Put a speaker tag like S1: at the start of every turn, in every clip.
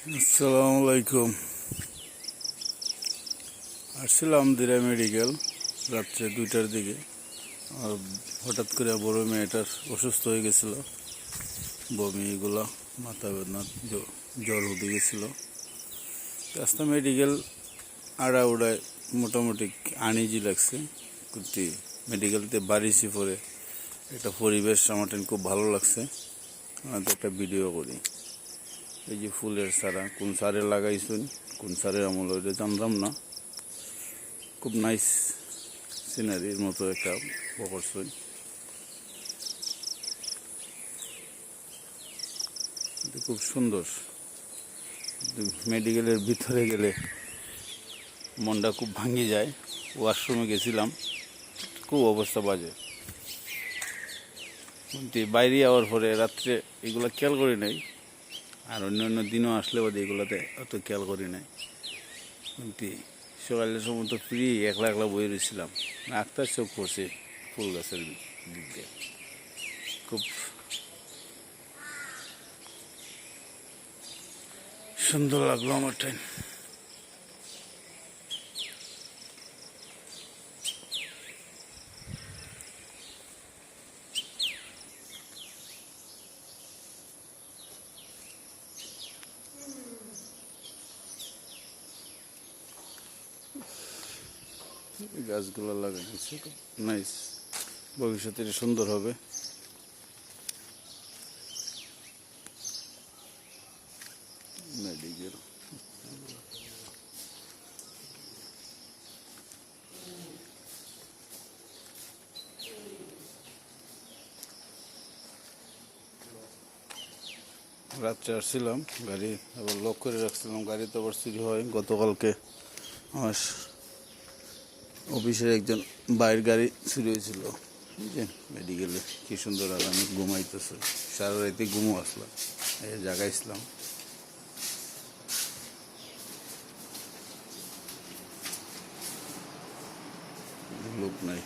S1: আসসালামু আলাইকুম। আসছিলাম দিরা মেডিকেল রাত্রে 2টার দিকে। আর হঠাৎ করে বড় মেয়েটার অসুস্থ হয়ে গেছিল, বমি, এগুলা, মাথা বেদনা, জ্বর হতে গেছিল। রাস্তা মেডিকেল আড়াউড়ায় মোটামুটি আনইজি লাগছে, কিন্তু মেডিকেলতে বাড়িছি পরে একটা পরিবেশ আমার খুব ভালো লাগছে। তো একটা ভিডিও করি। এই যে ফুলের চারা কোন সারে লাগাইছেন, কোন সারের আমল ওইটা জানলাম না। খুব নাইস সিনারির মতো একটা করছেন। খুব সুন্দর। মেডিকেলের ভিতরে গেলে মনটা খুব ভাঙে যায়। ওয়াশরুমে গেছিলাম, খুব অবস্থা বাজে। কিন্তু বাইরে যাওয়ার পরে রাত্রে এগুলো খেয়াল করি নাই, আর অন্য অন্য দিনও আসলে বাদে এগুলোতে অত খেয়াল করি নাই। কিন্তু সকালের সময় তো ফ্রি একলা একলা বয়ে রয়েছিলাম, আখতার চোখ পড়ছে ফুল গাছের দিক দিয়ে। খুব সুন্দর লাগলো আমার টাইম। গাছগুলো লাগাইছে খুব নাইস, ভবিষ্যতে সুন্দর হবে। মেডিকেল রাত্রে আসছিলাম, গাড়ি আবার লক করে রাখছিলাম, গাড়িতে আবার চুরি হয়। গতকালকে আমার অফিসের একজন বাইরের গাড়ি চুরি হয়েছিল, বুঝছেন। মেডিকেলে কি সুন্দর আরামে ঘুমাইতেছে, সারা রাতে ঘুমো আসলাম, এই জাগাইছিলাম। লোক নাই,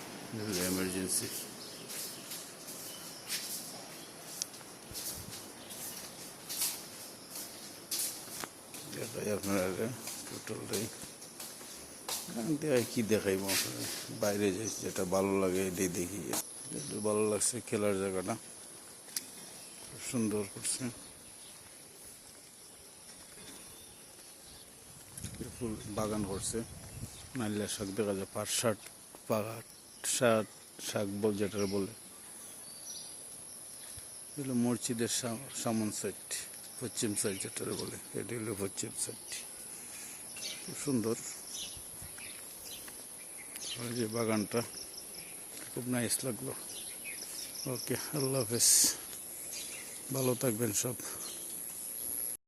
S1: এমার্জেন্সি। এটাই আপনার টোটালটাই কি দেখাইব, বাইরে যাই যেটা ভালো লাগে এটাই দেখি। একটু ভালো লাগছে, খেলার জায়গাটা সুন্দর করছে, ফুল বাগান করছে। নাইলা শাক দেখা যায়, পাট শাক বল যেটা বলে, এগুলো মসজিদের সামন সাইড, পশ্চিম সাইড যেটা বলে, এটি হলো পশ্চিম সাইড। খুব সুন্দর ওই যে বাগানটা, খুব নাইস লাগলো। ওকে, আল্লাহ হাফেজ, ভালো থাকবেন সব।